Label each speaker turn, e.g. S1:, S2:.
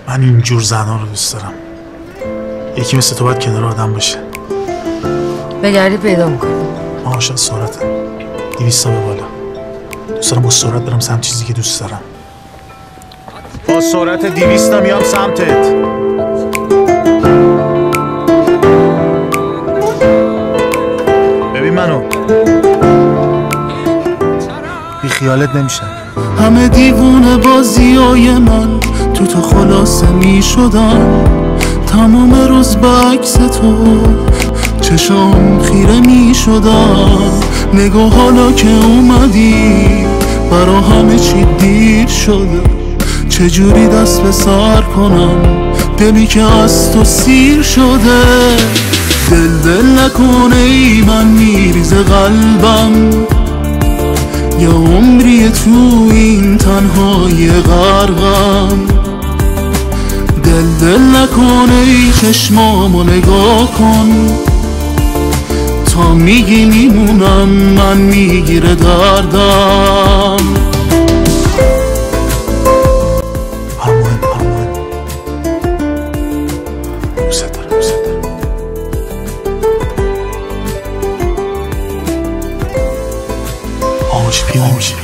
S1: من اینجور زنها رو دوست دارم. یکی مثل تو باید کنار آدم باشه.
S2: بگردی پیدا میکنم.
S1: من عاشق سرعتم. 200 به بالا. دوست دارم با سرعت برم سمت چیزی که دوست دارم. با سرعت 200 میام سمتت. ببین منو. بی خیالت نمیشم.
S3: همه دیوونه بازیای من تو خلاصه می شدن. تمام روز با عکس تو چشام خیره می شدن. نگاه حالا که اومدی برا همه چی دیر شده. چجوری دست به سر کنم دلی که از تو سیر شده. دل نکنه ای من میریزه قلبم. یا عمری تو این تنهای غرقم. دل نکنه ای چشمامو نگاه کن. تا میگی میمونم من میگیره دردم.
S1: پیدا میشه